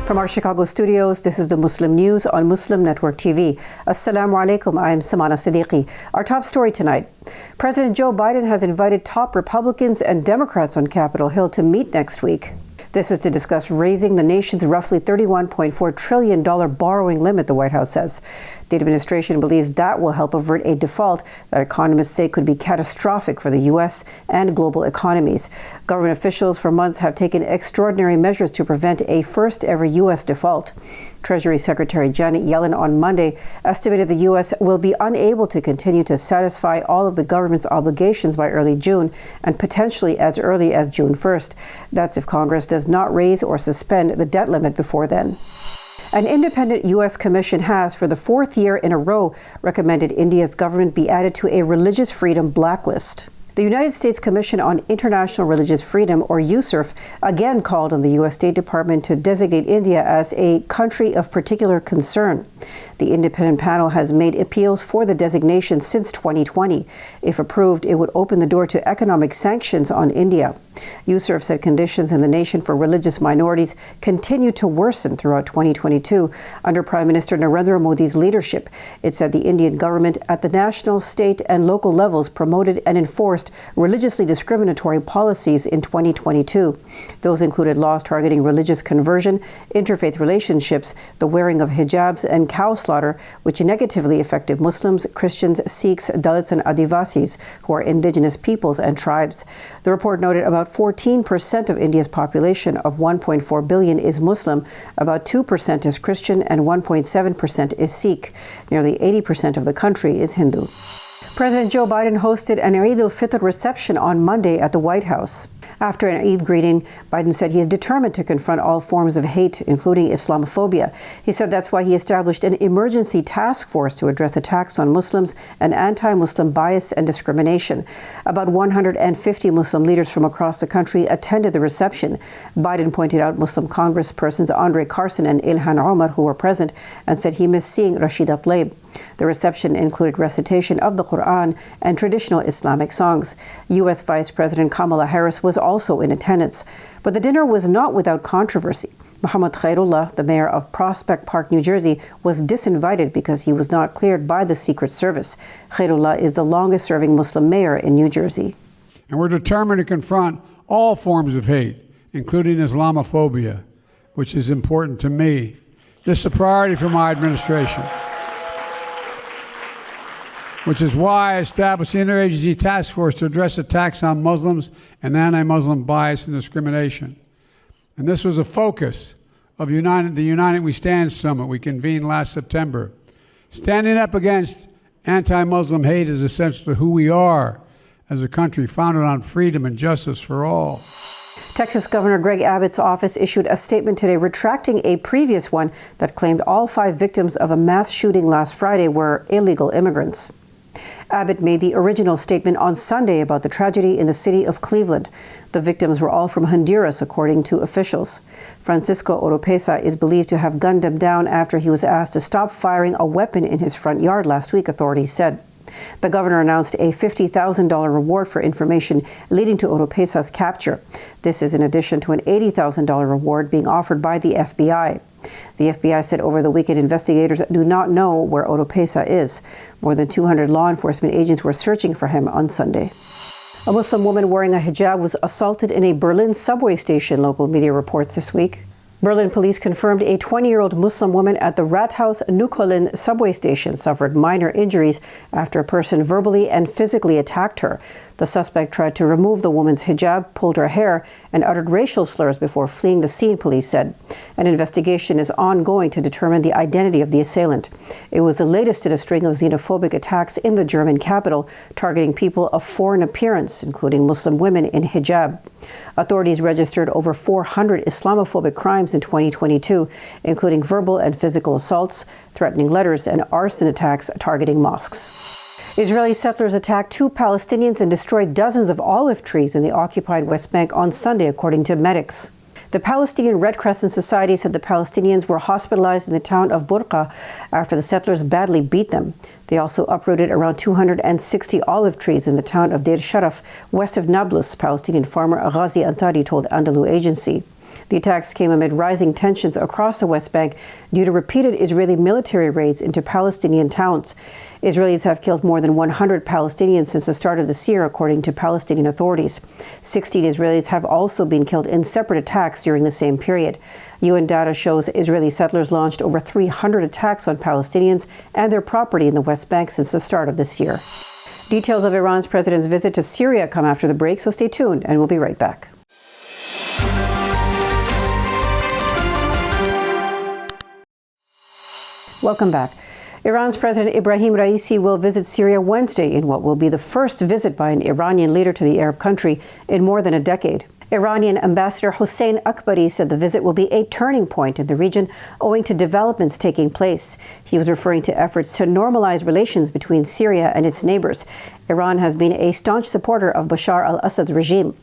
From our Chicago studios, this is the Muslim News on Muslim Network TV. Assalamu alaikum, I am Samana Siddiqui. Our top story tonight. President Joe Biden has invited top Republicans and Democrats on Capitol Hill to meet next week. This is to discuss raising the nation's roughly $31.4 trillion borrowing limit, the White House says. The administration believes that will help avert a default that economists say could be catastrophic for the U.S. and global economies. Government officials for months have taken extraordinary measures to prevent a first-ever U.S. default. Treasury Secretary Janet Yellen on Monday estimated the U.S. will be unable to continue to satisfy all of the government's obligations by early June and potentially as early as June 1st. That's if Congress does not raise or suspend the debt limit before then. An independent U.S. commission has, for the fourth year in a row, recommended India's government be added to a religious freedom blacklist. The United States Commission on International Religious Freedom, or USCIRF, again called on the U.S. State Department to designate India as a country of particular concern. The independent panel has made appeals for the designation since 2020. If approved, it would open the door to economic sanctions on India. USCIRF said conditions in the nation for religious minorities continue to worsen throughout 2022 under Prime Minister Narendra Modi's leadership. It said the Indian government at the national, state, and local levels promoted and enforced religiously discriminatory policies in 2022. Those included laws targeting religious conversion, interfaith relationships, the wearing of hijabs, and cow slaughter, which negatively affected Muslims, Christians, Sikhs, Dalits, and Adivasis, who are indigenous peoples and tribes. The report noted about 14% of India's population of 1.4 billion is Muslim, about 2% is Christian, and 1.7% is Sikh. Nearly 80% of the country is Hindu. President Joe Biden hosted an Eid al-Fitr reception on Monday at the White House. After an Eid greeting, Biden said he is determined to confront all forms of hate, including Islamophobia. He said that's why he established an emergency task force to address attacks on Muslims and anti-Muslim bias and discrimination. About 150 Muslim leaders from across the country attended the reception. Biden pointed out Muslim congresspersons Andre Carson and Ilhan Omar, who were present, and said he missed seeing Rashidat Tlaib. The reception included recitation of the Quran and traditional Islamic songs. U.S. Vice President Kamala Harris was also in attendance. But the dinner was not without controversy. Muhammad Khairullah, the mayor of Prospect Park, New Jersey, was disinvited because he was not cleared by the Secret Service. Khairullah is the longest-serving Muslim mayor in New Jersey. And we're determined to confront all forms of hate, including Islamophobia, which is important to me. This is a priority for my administration, which is why I established the Interagency Task Force to address attacks on Muslims and anti-Muslim bias and discrimination. And this was a focus of the United We Stand Summit we convened last September. Standing up against anti-Muslim hate is essential to who we are as a country founded on freedom and justice for all. Texas Governor Greg Abbott's office issued a statement today retracting a previous one that claimed all 5 victims of a mass shooting last Friday were illegal immigrants. Abbott made the original statement on Sunday about the tragedy in the city of Cleveland. The victims were all from Honduras, according to officials. Francisco Oropesa is believed to have gunned them down after he was asked to stop firing a weapon in his front yard last week, authorities said. The governor announced a $50,000 reward for information leading to Oropesa's capture. This is in addition to an $80,000 reward being offered by the FBI. The FBI said over the weekend investigators do not know where Oropesa is. More than 200 law enforcement agents were searching for him on Sunday. A Muslim woman wearing a hijab was assaulted in a Berlin subway station, local media reports this week. Berlin police confirmed a 20-year-old Muslim woman at the Rathaus Neukölln subway station suffered minor injuries after a person verbally and physically attacked her. The suspect tried to remove the woman's hijab, pulled her hair, and uttered racial slurs before fleeing the scene, police said. An investigation is ongoing to determine the identity of the assailant. It was the latest in a string of xenophobic attacks in the German capital, targeting people of foreign appearance, including Muslim women in hijab. Authorities registered over 400 Islamophobic crimes in 2022, including verbal and physical assaults, threatening letters, and arson attacks targeting mosques. Israeli settlers attacked 2 Palestinians and destroyed dozens of olive trees in the occupied West Bank on Sunday, according to medics. The Palestinian Red Crescent Society said the Palestinians were hospitalized in the town of Burqa after the settlers badly beat them. They also uprooted around 260 olive trees in the town of Deir Sharaf, west of Nablus, Palestinian farmer Ghazi Antari told Andalu Agency. The attacks came amid rising tensions across the West Bank due to repeated Israeli military raids into Palestinian towns. Israelis have killed more than 100 Palestinians since the start of this year, according to Palestinian authorities. 16 Israelis have also been killed in separate attacks during the same period. UN data shows Israeli settlers launched over 300 attacks on Palestinians and their property in the West Bank since the start of this year. Details of Iran's president's visit to Syria come after the break, so stay tuned and we'll be right back. Welcome back. Iran's President Ibrahim Raisi will visit Syria Wednesday in what will be the first visit by an Iranian leader to the Arab country in more than a decade. Iranian Ambassador Hossein Akbari said the visit will be a turning point in the region owing to developments taking place. He was referring to efforts to normalize relations between Syria and its neighbors. Iran has been a staunch supporter of Bashar al-Assad's regime.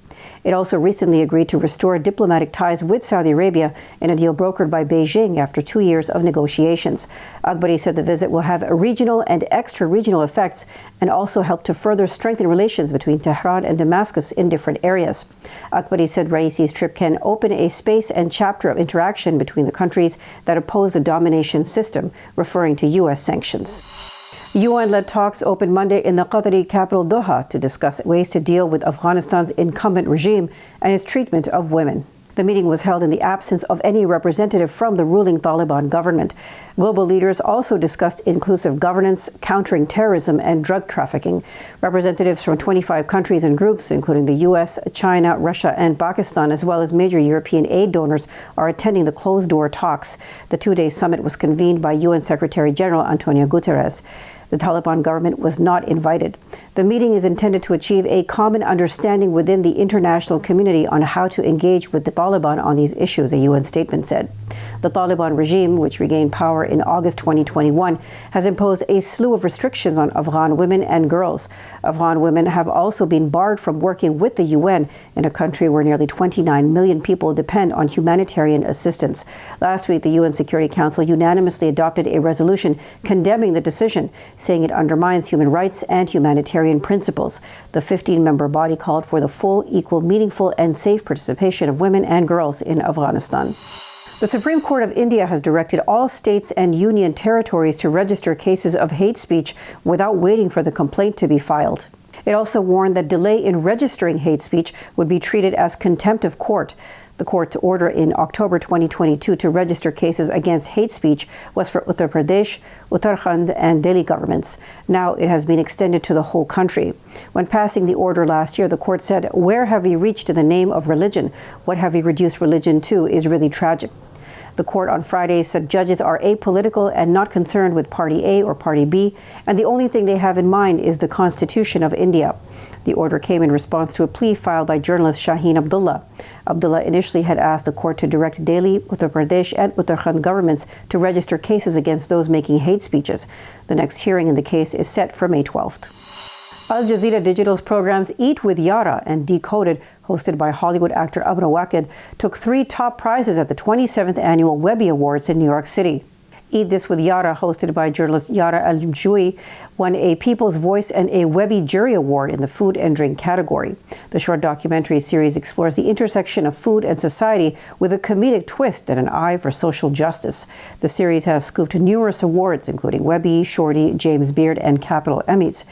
It also recently agreed to restore diplomatic ties with Saudi Arabia in a deal brokered by Beijing after 2 years of negotiations. Akbari said the visit will have regional and extra-regional effects and also help to further strengthen relations between Tehran and Damascus in different areas. Akbari said Raisi's trip can open a space and chapter of interaction between the countries that oppose the domination system, referring to U.S. sanctions. UN-led talks opened Monday in the Qatari capital Doha to discuss ways to deal with Afghanistan's incumbent regime and its treatment of women. The meeting was held in the absence of any representative from the ruling Taliban government. Global leaders also discussed inclusive governance, countering terrorism, and drug trafficking. Representatives from 25 countries and groups, including the U.S., China, Russia, and Pakistan, as well as major European aid donors, are attending the closed-door talks. The two-day summit was convened by UN Secretary General Antonio Guterres. The Taliban government was not invited. The meeting is intended to achieve a common understanding within the international community on how to engage with the Taliban on these issues, a UN statement said. The Taliban regime, which regained power in August 2021, has imposed a slew of restrictions on Afghan women and girls. Afghan women have also been barred from working with the UN in a country where nearly 29 million people depend on humanitarian assistance. Last week, the UN Security Council unanimously adopted a resolution condemning the decision, saying it undermines human rights and humanitarian principles. The 15-member body called for the full, equal, meaningful, and safe participation of women and girls in Afghanistan. The Supreme Court of India has directed all states and union territories to register cases of hate speech without waiting for the complaint to be filed. It also warned that delay in registering hate speech would be treated as contempt of court. The court's order in October 2022 to register cases against hate speech was for Uttar Pradesh, Uttarakhand, and Delhi governments. Now it has been extended to the whole country. When passing the order last year, the court said, "Where have we reached in the name of religion? What have we reduced religion to is really tragic." The court on Friday said judges are apolitical and not concerned with Party A or Party B, and the only thing they have in mind is the Constitution of India. The order came in response to a plea filed by journalist Shaheen Abdullah. Abdullah initially had asked the court to direct Delhi, Uttar Pradesh, and Uttarakhand governments to register cases against those making hate speeches. The next hearing in the case is set for May 12th. Al Jazeera Digital's programs Eat with Yara and Decoded, hosted by Hollywood actor Abbot Waked, took 3 top prizes at the 27th Annual Webby Awards in New York City. Eat This with Yara, hosted by journalist Yara Al-Mjoui, won a People's Voice and a Webby Jury Award in the food and drink category. The short documentary series explores the intersection of food and society with a comedic twist and an eye for social justice. The series has scooped numerous awards, including Webby, Shorty, James Beard, and Capital Emmys.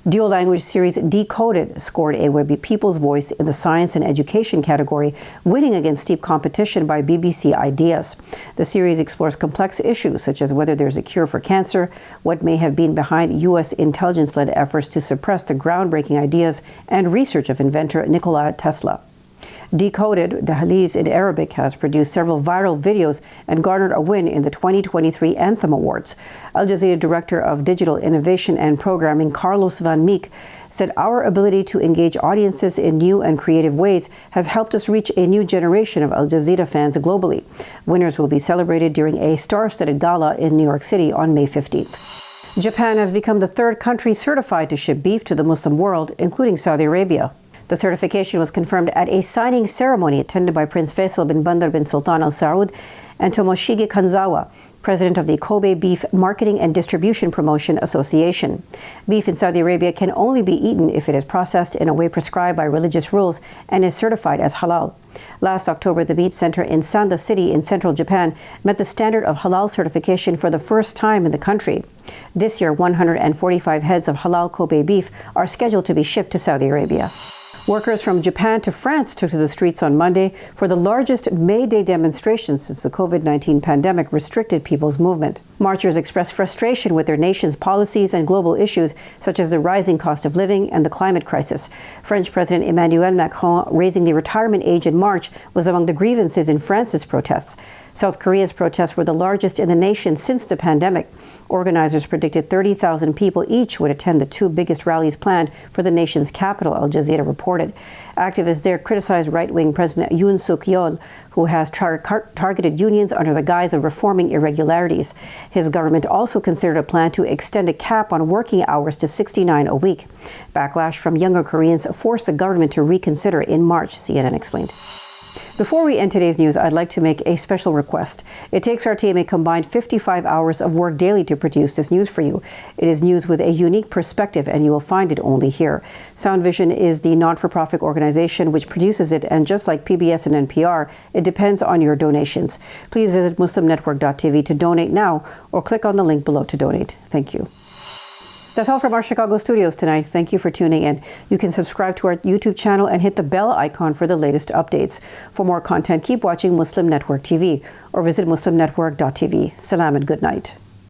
Dual language series Decoded scored a Webby People's Voice in the science and education category, winning against steep competition by BBC Ideas. The series explores complex issues such as whether there's a cure for cancer, what may have been behind U.S. intelligence-led efforts to suppress the groundbreaking ideas and research of inventor Nikola Tesla. Decoded, Dahliz in Arabic, has produced several viral videos and garnered a win in the 2023 Anthem Awards. Al Jazeera Director of Digital Innovation and Programming Carlos Van Meek said our ability to engage audiences in new and creative ways has helped us reach a new generation of Al Jazeera fans globally. Winners will be celebrated during a star-studded gala in New York City on May 15th. Japan has become the 3rd country certified to ship beef to the Muslim world, including Saudi Arabia. The certification was confirmed at a signing ceremony attended by Prince Faisal bin Bandar bin Sultan Al Saud and Tomoshige Kanzawa, president of the Kobe Beef Marketing and Distribution Promotion Association. Beef in Saudi Arabia can only be eaten if it is processed in a way prescribed by religious rules and is certified as halal. Last October, the meat center in Sanda City in central Japan met the standard of halal certification for the first time in the country. This year, 145 heads of halal Kobe beef are scheduled to be shipped to Saudi Arabia. Workers from Japan to France took to the streets on Monday for the largest May Day demonstration since the COVID-19 pandemic restricted people's movement. Marchers expressed frustration with their nation's policies and global issues such as the rising cost of living and the climate crisis. French President Emmanuel Macron raising the retirement age in March was among the grievances in France's protests. South Korea's protests were the largest in the nation since the pandemic. Organizers predicted 30,000 people each would attend the two biggest rallies planned for the nation's capital, Al Jazeera reported. Activists there criticized right-wing President Yoon Suk-yeol, who has targeted unions under the guise of reforming irregularities. His government also considered a plan to extend a cap on working hours to 69 a week. Backlash from younger Koreans forced the government to reconsider in March, CNN explained. Before we end today's news, I'd like to make a special request. It takes our team a combined 55 hours of work daily to produce this news for you. It is news with a unique perspective, and you will find it only here. Sound Vision is the non-for-profit organization which produces it, and just like PBS and NPR, it depends on your donations. Please visit MuslimNetwork.tv to donate now, or click on the link below to donate. Thank you. That's all from our Chicago studios tonight. Thank you for tuning in. You can subscribe to our YouTube channel and hit the bell icon for the latest updates. For more content, keep watching Muslim Network TV or visit MuslimNetwork.tv. Salam and good night.